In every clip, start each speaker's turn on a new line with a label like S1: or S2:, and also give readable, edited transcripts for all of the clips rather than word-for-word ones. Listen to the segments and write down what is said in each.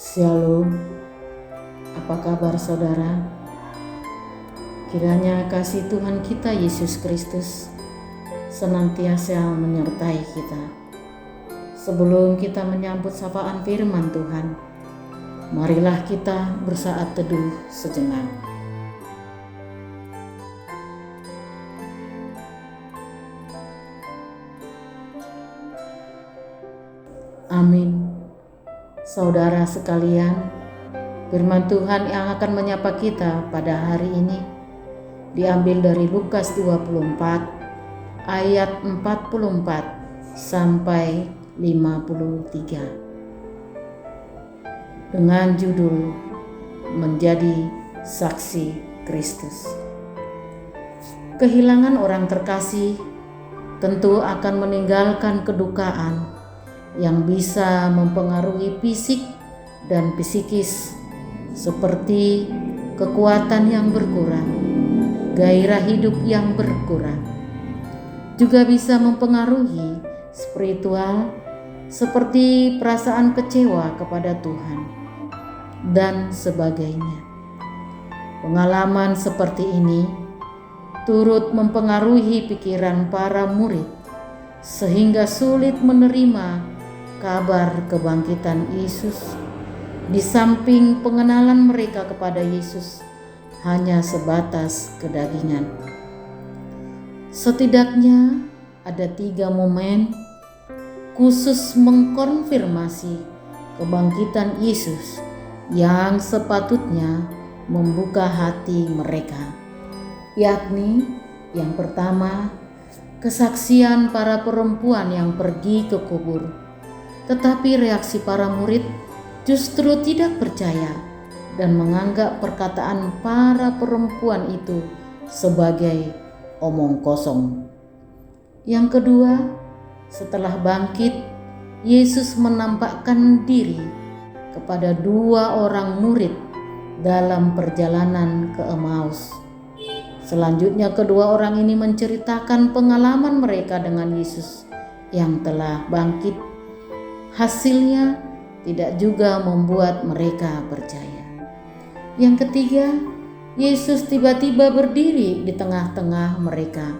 S1: Shalom, apa kabar saudara? Kiranya kasih Tuhan kita Yesus Kristus senantiasa menyertai kita. Sebelum kita menyambut sapaan firman Tuhan, marilah kita bersaat teduh sejenak. Amin. Saudara sekalian, firman Tuhan yang akan menyapa kita pada hari ini diambil dari Lukas 24 ayat 44 sampai 53 dengan judul Menjadi Saksi Kristus. Kehilangan orang terkasih tentu akan meninggalkan kedukaan yang bisa mempengaruhi fisik dan psikis, seperti kekuatan yang berkurang, gairah hidup yang berkurang. Juga bisa mempengaruhi spiritual, seperti perasaan kecewa kepada Tuhan dan sebagainya. Pengalaman seperti ini turut mempengaruhi pikiran para murid sehingga sulit menerima kabar kebangkitan Yesus, di samping pengenalan mereka kepada Yesus hanya sebatas kedagingan. Setidaknya ada 3 momen khusus mengkonfirmasi kebangkitan Yesus yang sepatutnya membuka hati mereka, yakni yang pertama, kesaksian para perempuan yang pergi ke kubur. Tetapi reaksi para murid justru tidak percaya dan menganggap perkataan para perempuan itu sebagai omong kosong. Yang kedua, setelah bangkit, Yesus menampakkan diri kepada 2 orang murid dalam perjalanan ke Emmaus. Selanjutnya kedua orang ini menceritakan pengalaman mereka dengan Yesus yang telah bangkit. Hasilnya tidak juga membuat mereka percaya. Yang ketiga, Yesus tiba-tiba berdiri di tengah-tengah mereka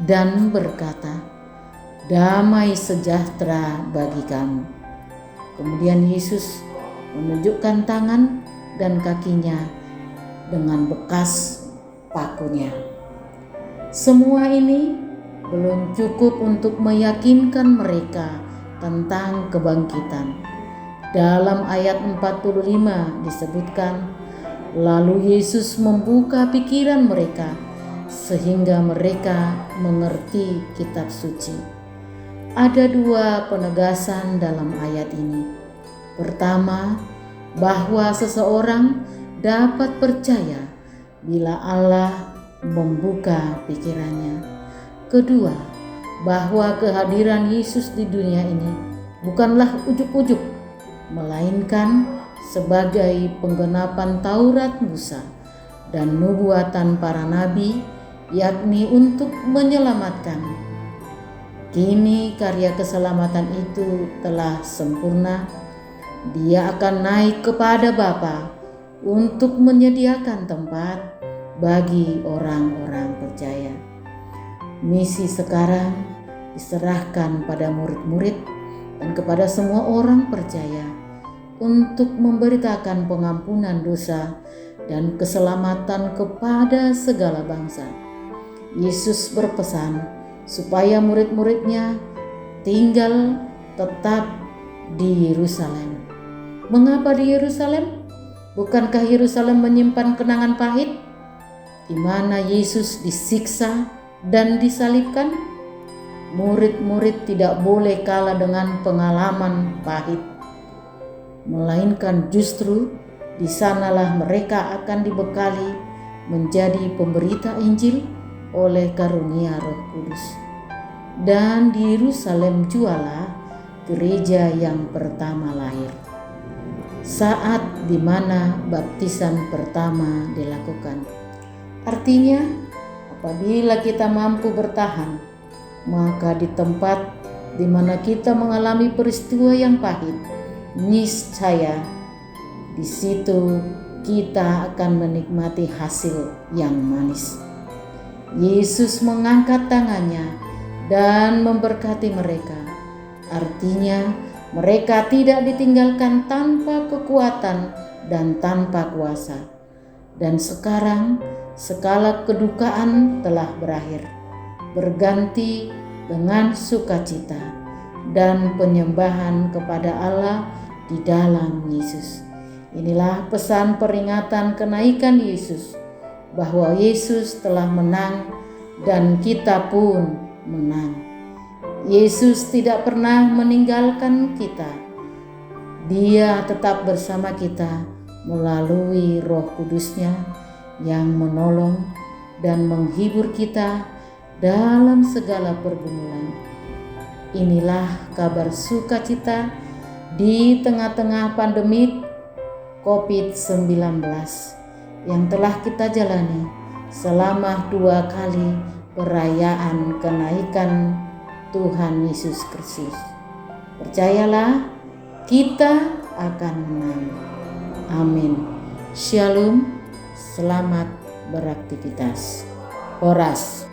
S1: dan berkata, "Damai sejahtera bagi kamu." Kemudian Yesus menunjukkan tangan dan kakinya dengan bekas pakunya. Semua ini belum cukup untuk meyakinkan mereka tentang kebangkitan. Dalam ayat 45 disebutkan, lalu Yesus membuka pikiran mereka sehingga mereka mengerti kitab suci. Ada 2 penegasan dalam ayat ini. Pertama, bahwa seseorang dapat percaya bila Allah membuka pikirannya. Kedua, bahwa kehadiran Yesus di dunia ini bukanlah ujuk-ujuk, melainkan sebagai penggenapan Taurat Musa dan nubuatan para nabi, yakni untuk menyelamatkan. Kini karya keselamatan itu telah sempurna. Dia akan naik kepada Bapa untuk menyediakan tempat bagi orang-orang percaya. Misi sekarang diserahkan pada murid-murid dan kepada semua orang percaya untuk memberitakan pengampunan dosa dan keselamatan kepada segala bangsa. Yesus berpesan supaya murid-muridnya tinggal tetap di Yerusalem. Mengapa di Yerusalem? Bukankah Yerusalem menyimpan kenangan pahit di mana Yesus disiksa dan disalibkan? Murid-murid tidak boleh kalah dengan pengalaman pahit, melainkan justru di sanalah mereka akan dibekali menjadi pemberita Injil oleh karunia Roh Kudus. Dan di Yerusalem jualah gereja yang pertama lahir, saat di mana baptisan pertama dilakukan. Artinya, apabila kita mampu bertahan, maka di tempat di mana kita mengalami peristiwa yang pahit, niscaya Di situ kita akan menikmati hasil yang manis. Yesus mengangkat tangannya dan memberkati mereka. Artinya, mereka tidak ditinggalkan tanpa kekuatan dan tanpa kuasa. Dan sekarang segala kedukaan telah berakhir, berganti dengan sukacita dan penyembahan kepada Allah di dalam Yesus. Inilah pesan peringatan kenaikan Yesus, bahwa Yesus telah menang dan kita pun menang. Yesus tidak pernah meninggalkan kita. Dia tetap bersama kita melalui Roh Kudus-Nya yang menolong dan menghibur kita dalam segala pergumulan. Inilah kabar sukacita di tengah-tengah pandemi COVID-19 yang telah kita jalani selama 2 kali perayaan kenaikan Tuhan Yesus Kristus. Percayalah, kita akan menang. Amin. Shalom, selamat beraktivitas. Horas.